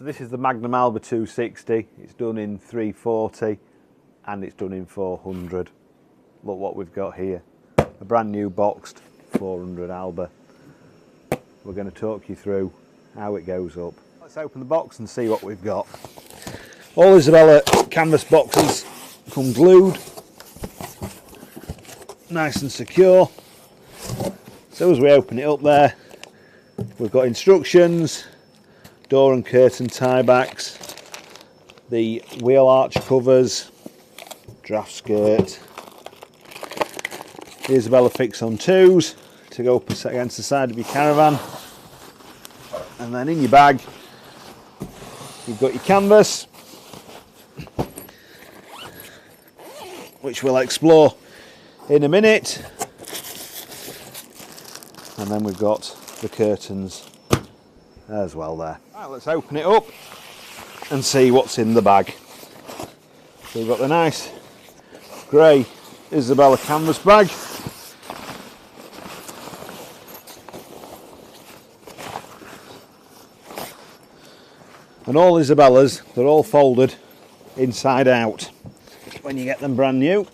So this is the Magnum Alba 260. It's done in 340 and it's done in 400. Look what we've got here. A brand new boxed 400 Alba. We're going to talk you through how it goes up. Let's open the box and see what we've got. All Isabella canvas boxes come glued, nice and secure. So as we open it up there, we've got instructions, door and curtain tie backs, the wheel arch covers, draft skirt, the Isabella fix on twos to go up against the side of your caravan, and then in your bag you've got your canvas, which we'll explore in a minute, and then we've got the curtains as well there. Right, let's open it up and see what's in the bag. So we've got the nice grey Isabella canvas bag. And all Isabellas, they're all folded inside out when you get them brand new.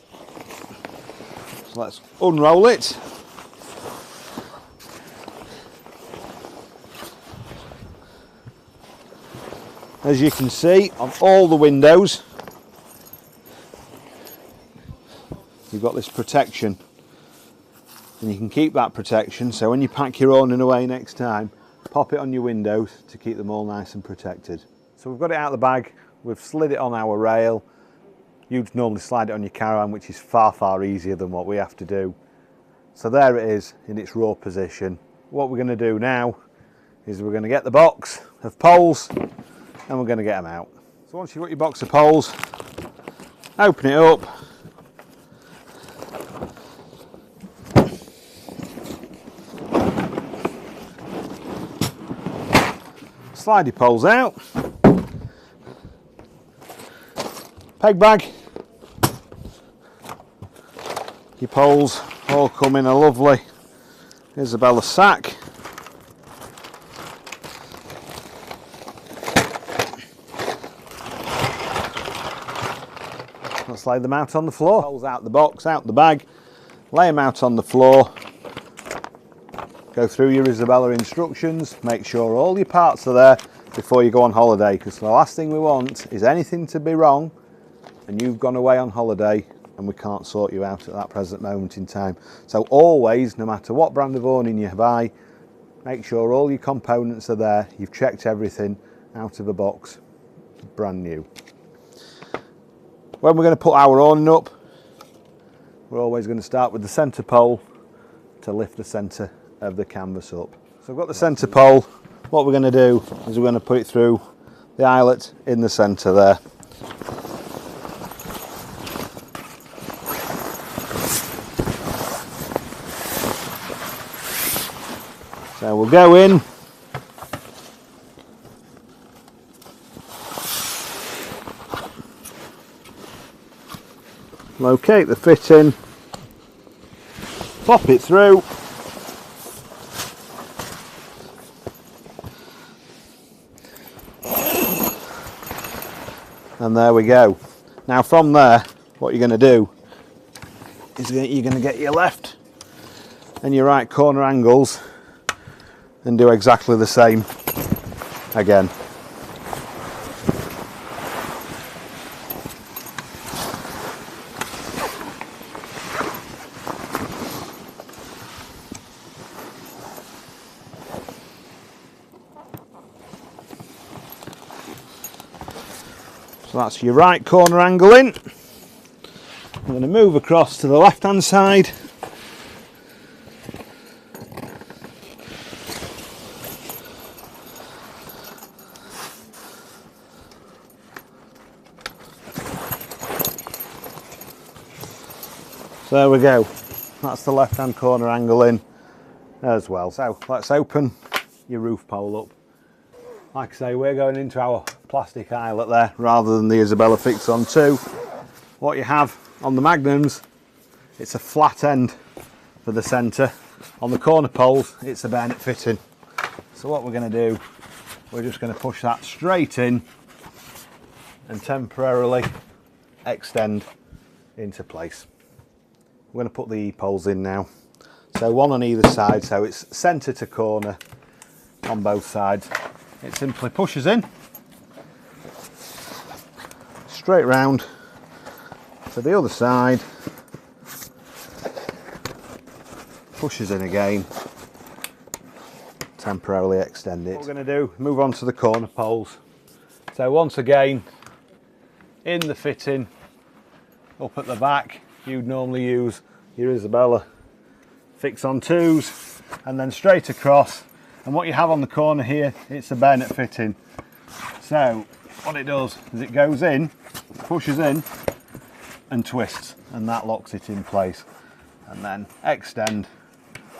So let's unroll it. As you can see, on all the windows you've got this protection, and you can keep that protection, so when you pack your awning away next time, pop it on your windows to keep them all nice and protected. So we've got it out of the bag, we've slid it on our rail. You'd normally slide it on your caravan, which is far easier than what we have to do. So there it is in its raw position. What we're going to do now is we're going to get the box of poles and we're going to get them out. So once you've got your box of poles, open it up. Slide your poles out. Peg bag. Your poles all come in a lovely Isabella sack. Let's lay them out on the floor. Poles out the box, out the bag, lay them out on the floor. Go through your Isabella instructions, make sure all your parts are there before you go on holiday, because the last thing we want is anything to be wrong and you've gone away on holiday and we can't sort you out at that present moment in time. So always, no matter what brand of awning you buy, make sure all your components are there, you've checked everything out of a box, brand new. When we're going to put our awning up, we're always going to start with the centre pole to lift the centre of the canvas up. So I've got the centre pole. What we're going to do is we're going to put it through the eyelet in the centre there. So we'll go in, locate the fitting, pop it through, and there we go. Now from there, what you're going to do is you're going to get your left and your right corner angles and do exactly the same again. So that's your right corner angle in. I'm going to move across to the left hand side. So there we go, that's the left hand corner angle in as well. So let's open your roof pole up. Like I say, we're going into our plastic eyelet there rather than the Isabella fix on two. What you have on the Magnums, it's a flat end for the centre. On the corner poles, it's a bayonet fitting. So what we're going to do we're just going to push that straight in and temporarily extend into place. We're going to put the E-poles in now. So one on either side, so it's centre to corner on both sides. It simply pushes in, straight round to the other side, pushes in again, temporarily extend it. What we're going to do, move on to the corner poles. So once again, in the fitting, up at the back, you'd normally use your Isabella fix on twos, and then straight across. And what you have on the corner here, it's a bayonet fitting. So what it does is it goes in, pushes in and twists, and that locks it in place. And then extend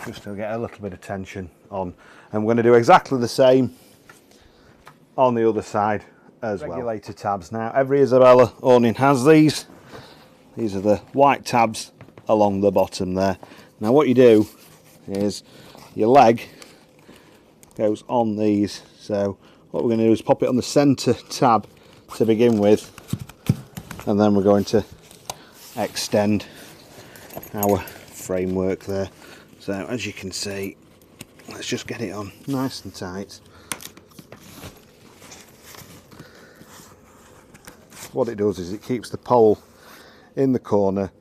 just to get a little bit of tension on. And we're going to do exactly the same on the other side as well. Regulator tabs. Now every Isabella awning has these. These are the white tabs along the bottom there. Now what you do is your leg goes on these. So what we're going to do is pop it on the centre tab to begin with, and then we're going to extend our framework there. So as you can see, let's just get it on nice and tight. What it does is it keeps the pole in the corner,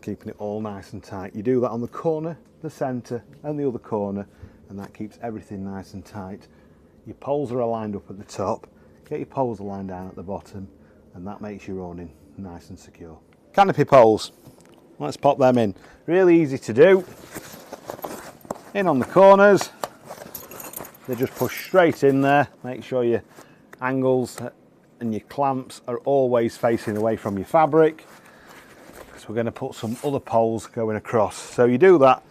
keeping it all nice and tight. You do that on the corner, the centre and the other corner, and that keeps everything nice and tight. Your poles are aligned up at the top, get your poles aligned down at the bottom, and that makes your awning nice and secure. Canopy poles, let's pop them in. Really easy to do. In on the corners, they just push straight in there. Make sure your angles and your clamps are always facing away from your fabric, because we're going to put some other poles going across. So you do that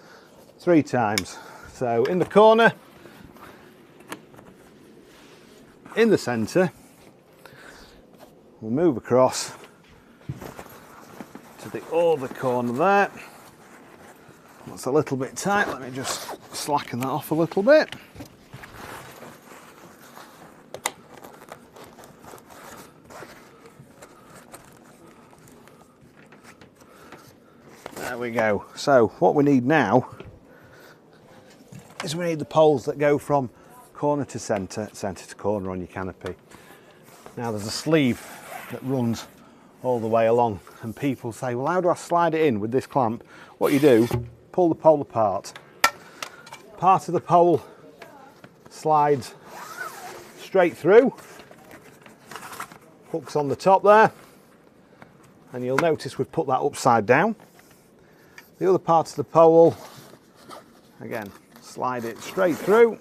3 times. So in the corner, in the centre, we'll move across to the other corner there. That's a little bit tight, let me just slacken that off a little bit. There we go. So what we need now is we need the poles that go from corner to centre, centre to corner on your canopy. Now there's a sleeve that runs all the way along, and people say, well, how do I slide it in with this clamp? What you do, pull the pole apart. Part of the pole slides straight through, hooks on the top there, and you'll notice we've put that upside down. The other part of the pole, again, slide it straight through.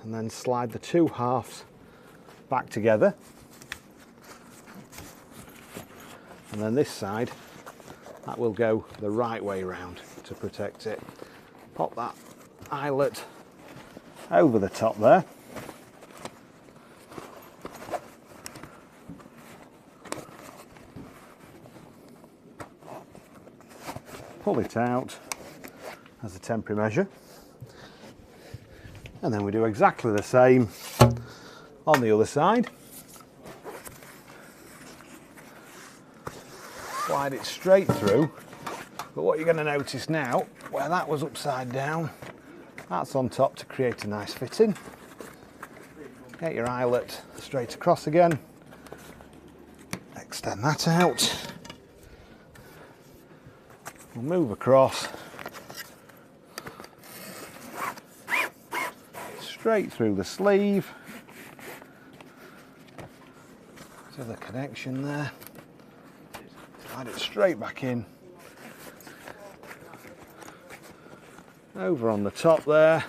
And then slide the 2 halves back together. And then this side, that will go the right way round to protect it. Pop that eyelet over the top there. Pull it out as a temporary measure, and then we do exactly the same on the other side. Slide it straight through, but what you're going to notice now, where that was upside down, that's on top to create a nice fitting. Get your eyelet straight across again, extend that out. We'll move across, straight through the sleeve to the connection there, slide it straight back in, over on the top there,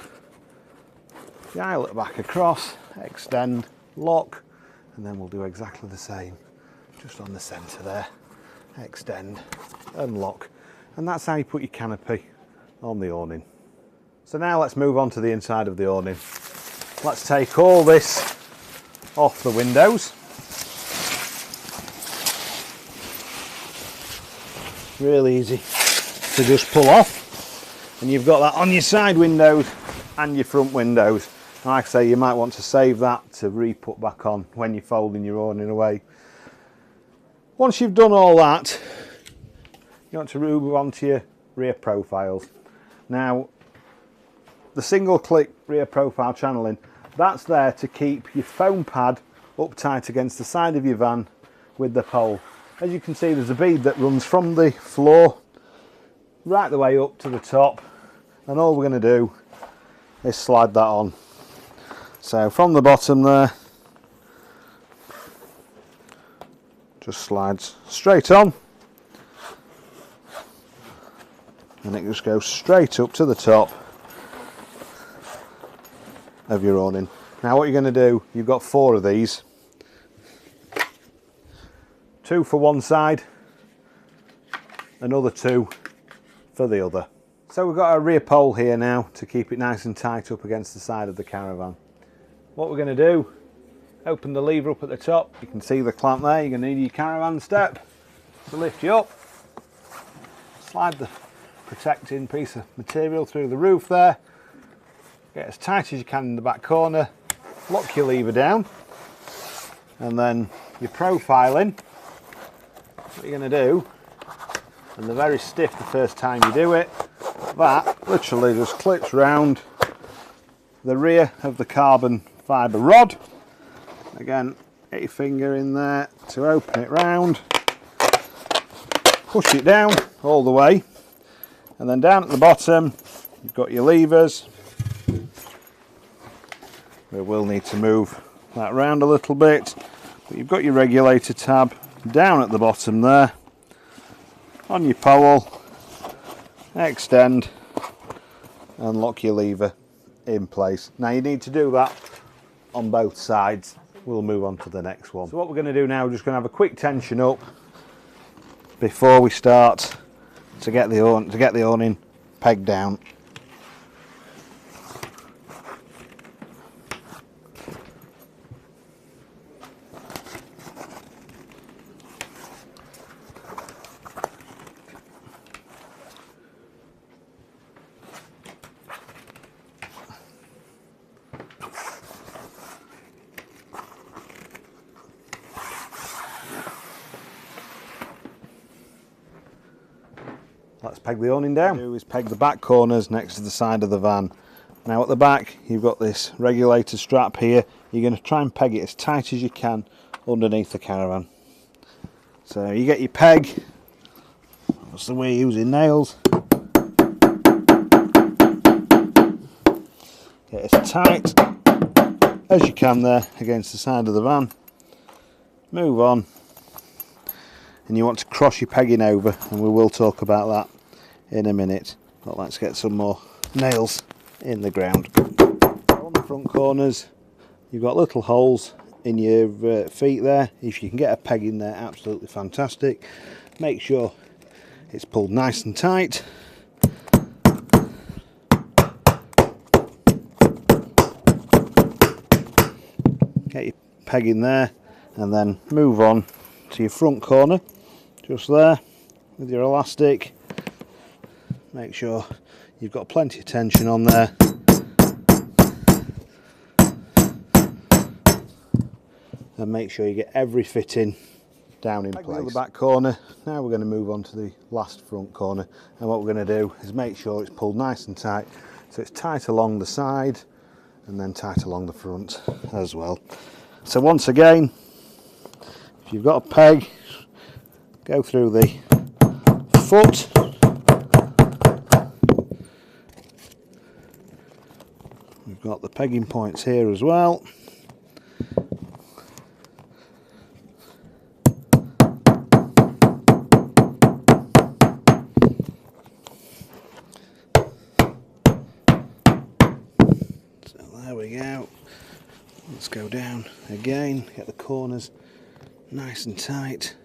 the eyelet back across, extend, lock, and then we'll do exactly the same just on the centre there, extend and lock. And that's how you put your canopy on the awning. So now let's move on to the inside of the awning. Let's take all this off the windows. Really easy to just pull off. and you've got that on your side windows and your front windows. Like I say, you might want to save that to re-put back on when you're folding your awning away. Once you've done all that, you want to move on to your rear profiles. Now, the single click rear profile channeling, that's there to keep your foam pad up tight against the side of your van with the pole. As you can see, there's a bead that runs from the floor right the way up to the top, and all we're going to do is slide that on. So from the bottom there, just slides straight on, and it just goes straight up to the top of your awning. Now what you're going to do, you've got 4 of these, 2 for one side, another 2 for the other. So we've got a rear pole here now to keep it nice and tight up against the side of the caravan. What we're going to do, open the lever up at the top. You can see the clamp there. You're going to need your caravan step to lift you up. Slide the protecting piece of material through the roof there. Get as tight as you can in the back corner. Lock your lever down, and then your profiling. What you're going to do, and they're very stiff the first time you do it, that literally just clips round the rear of the carbon fibre rod. Again, get your finger in there to open it round, push it down all the way, and then down at the bottom you've got your levers. We will need to move that round a little bit, but you've got your regulator tab down at the bottom there. On your pole, extend and lock your lever in place. Now you need to do that on both sides. We'll move on to the next one. So what we're going to do now, we're just going to have a quick tension up before we start to get the awning pegged down. Let's peg the awning down. What we do is peg the back corners next to the side of the van. Now at the back you've got this regulator strap here. You're going to try and peg it as tight as you can underneath the caravan. So you get your peg, that's the way you're using nails. Get as tight as you can there against the side of the van. Move on. And you want to cross your pegging over, and we will talk about that in a minute. But let's get some more nails in the ground. On the front corners you've got little holes in your feet there. If you can get a peg in there, absolutely fantastic. Make sure it's pulled nice and tight. Get your peg in there, and then move on to your front corner, just there with your elastic. Make sure you've got plenty of tension on there, and make sure you get every fitting down in place. The back corner. Now we're going to move on to the last front corner, and what we're going to do is make sure it's pulled nice and tight, so it's tight along the side and then tight along the front as well. So once again, if you've got a peg, go through the foot, we've got the pegging points here as well. So there we go. Let's go down again, get the corners nice and tight.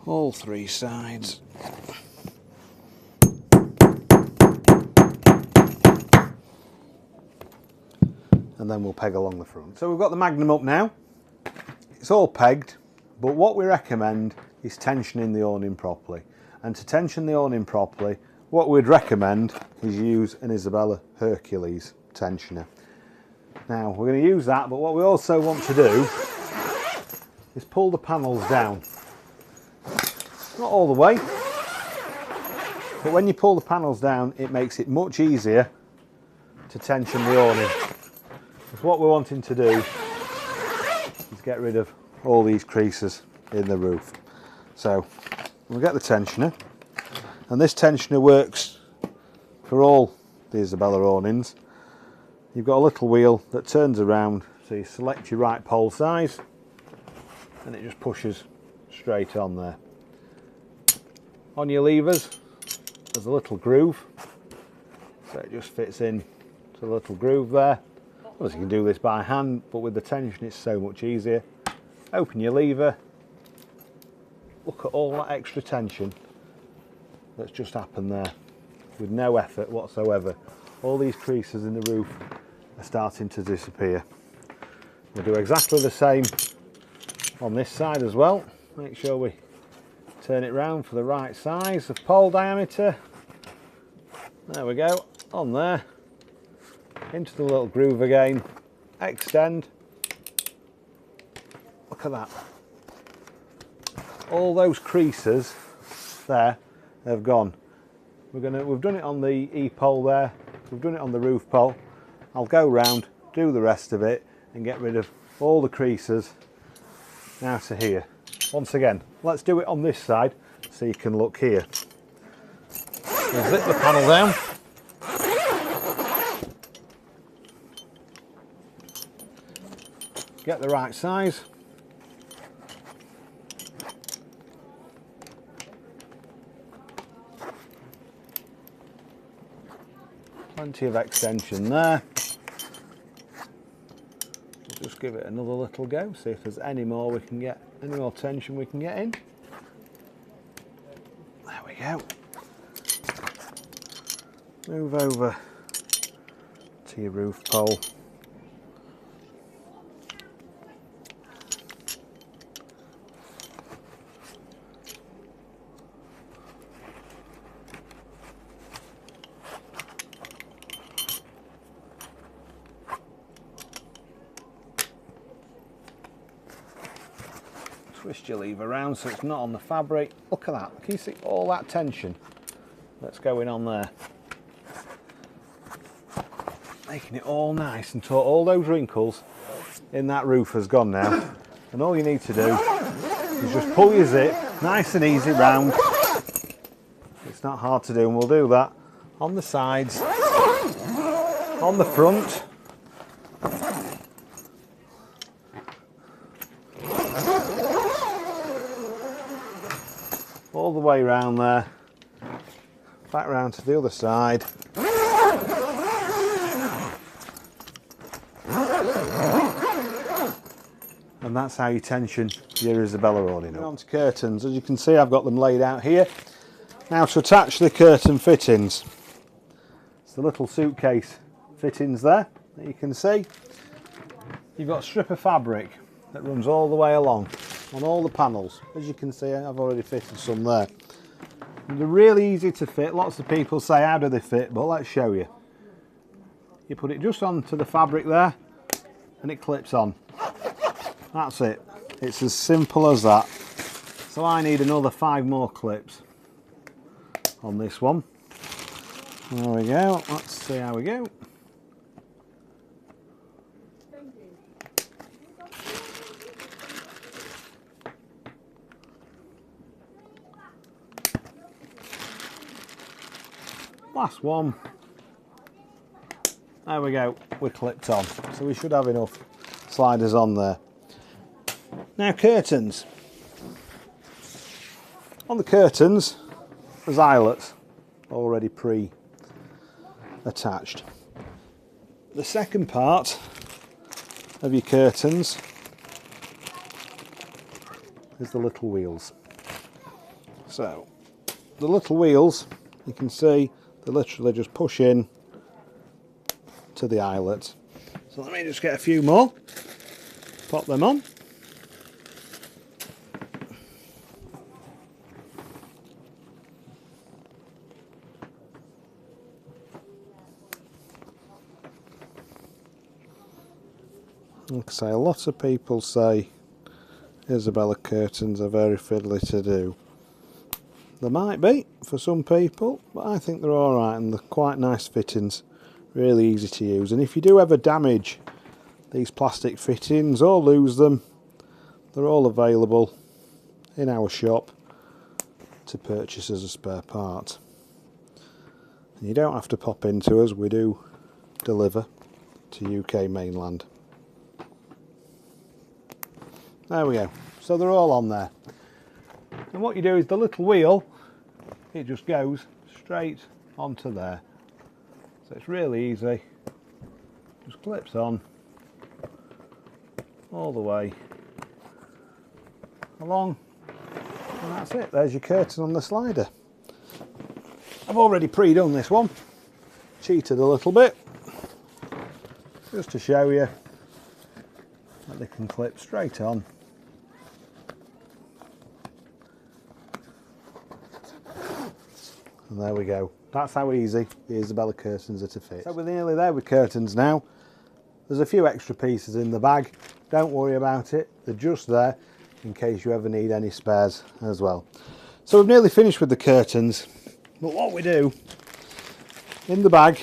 All 3 sides. And then we'll peg along the front. So we've got the Magnum up now. It's all pegged, but what we recommend is tensioning the awning properly. And to tension the awning properly, what we'd recommend is use an Isabella Hercules tensioner. Now we're going to use that, but what we also want to do is pull the panels down. Not all the way, but when you pull the panels down, it makes it much easier to tension the awning. Because what we're wanting to do is get rid of all these creases in the roof. So we'll get the tensioner, and this tensioner works for all the Isabella awnings. You've got a little wheel that turns around, so you select your right pole size and it just pushes straight on there. On your levers there's a little groove, so it just fits in to the little groove there. Obviously you can do this by hand, but with the tension it's so much easier. Open your lever, look at all that extra tension that's just happened there with no effort whatsoever. All these creases in the roof are starting to disappear. We'll do exactly the same on this side as well. Make sure we turn it round for the right size of pole diameter. There we go, on there, into the little groove again, extend. Look at that. All those creases there have gone. We've done it on the E-pole there, we've done it on the roof pole. I'll go round, do the rest of it and get rid of all the creases now to here. Once again, let's do it on this side so you can look here. We'll zip the panel down. Get the right size. Plenty of extension there. We'll just give it another little go, see if there's any more tension we can get in. There we go. Move over to your roof pole. Twist your lever around so it's not on the fabric. Look at that, can you see all that tension that's going on there? Making it all nice and taut. All those wrinkles in that roof has gone now, and all you need to do is just pull your zip nice and easy round. It's not hard to do, and we'll do that on the sides, on the front. All the way round there, back round to the other side. And that's how you tension your Isabella awning. On to curtains. As you can see, I've got them laid out here. Now to attach the curtain fittings. It's the little suitcase fittings there that you can see. You've got a strip of fabric that runs all the way along on all the panels. As you can see, I've already fitted some there. And they're really easy to fit. Lots of people say, how do they fit? But let's show you. You put it just onto the fabric there and it clips on. That's it. It's as simple as that. So I need another 5 more clips on this one. There we go. Let's see how we go. Last one. There we go, we're clipped on. So we should have enough sliders on there. Now curtains. On the curtains, there's eyelets already pre-attached. The second part of your curtains is the little wheels. So the little wheels, you can see, they literally just push in to the eyelet. So let me just get a few more, pop them on. Like I say, a lot of people say Isabella curtains are very fiddly to do. They might be for some people, but I think they're alright and they're quite nice fittings, really easy to use. And if you do ever damage these plastic fittings or lose them, they're all available in our shop to purchase as a spare part. And you don't have to pop into us, we do deliver to UK mainland. There we go, so they're all on there. And what you do is the little wheel, it just goes straight onto there. So it's really easy, just clips on all the way along, and that's it. There's your curtain on the slider. I've already pre-done this one, cheated a little bit, just to show you that they can clip straight on. And there we go. That's how easy the Isabella curtains are to fit. So we're nearly there with curtains now. There's a few extra pieces in the bag. Don't worry about it. They're just there in case you ever need any spares as well. So we've nearly finished with the curtains. But what we do, in the bag,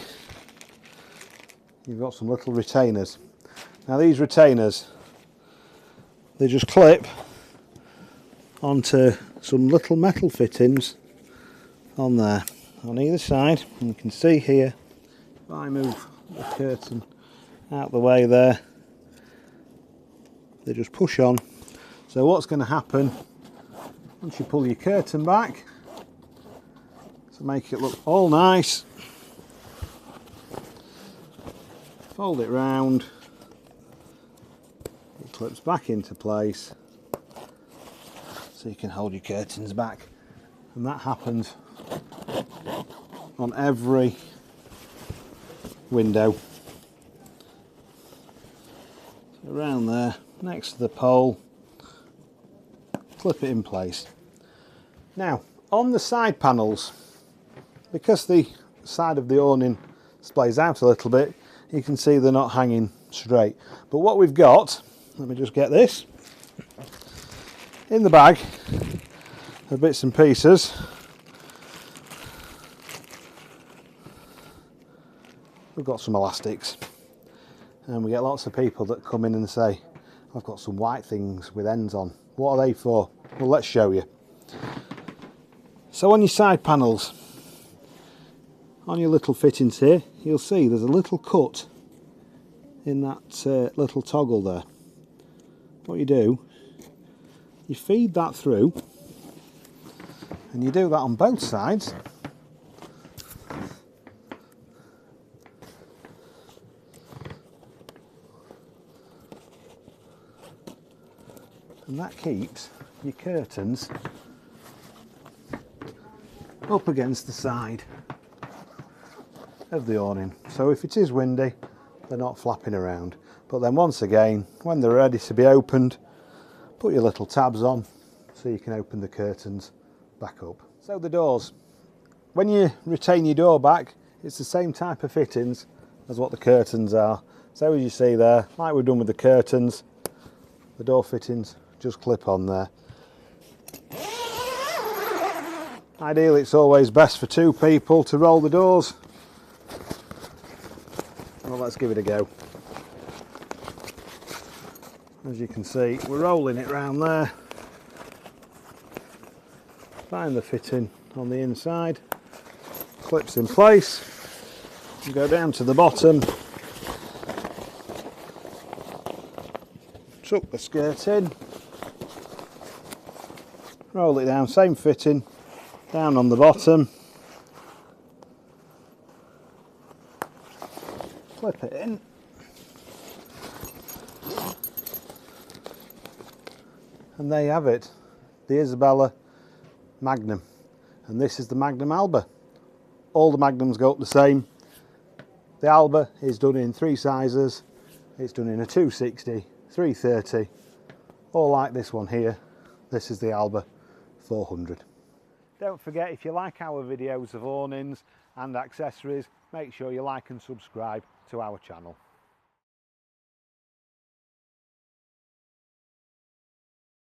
you've got some little retainers. Now these retainers, they just clip onto some little metal fittings on there on either side, and you can see here if I move the curtain out the way there, they just push on. So what's going to happen once you pull your curtain back to make it look all nice, fold it round, it clips back into place so you can hold your curtains back, and that happens on every window. So around there, next to the pole, clip it in place. Now, on the side panels, because the side of the awning splays out a little bit, you can see they're not hanging straight. But what we've got, let me just get this, in the bag of bits and pieces, we've got some elastics, and we get lots of people that come in and say, I've got some white things with ends on. What are they for? Well, let's show you. So on your side panels, on your little fittings here, you'll see there's a little cut in that little toggle there. What you do, you feed that through, and you do that on both sides. And that keeps your curtains up against the side of the awning. So if it is windy, they're not flapping around. But then once again, when they're ready to be opened, put your little tabs on so you can open the curtains back up. So the doors, when you retain your door back, it's the same type of fittings as what the curtains are. So as you see there, like we've done with the curtains, the door fittings just clip on there. Ideally, it's always best for two people to roll the doors. Well, let's give it a go. As you can see, we're rolling it round there. Find the fitting on the inside, clips in place, and go down to the bottom, tuck the skirt in, roll it down, same fitting, down on the bottom, clip it in, and there you have it, the Isabella Magnum. And this is the Magnum Alba. All the Magnums go up the same. The Alba is done in 3 sizes. It's done in a 260, 330, or like this one here. This is the Alba 400. Don't forget, if you like our videos of awnings and accessories, make sure you like and subscribe to our channel.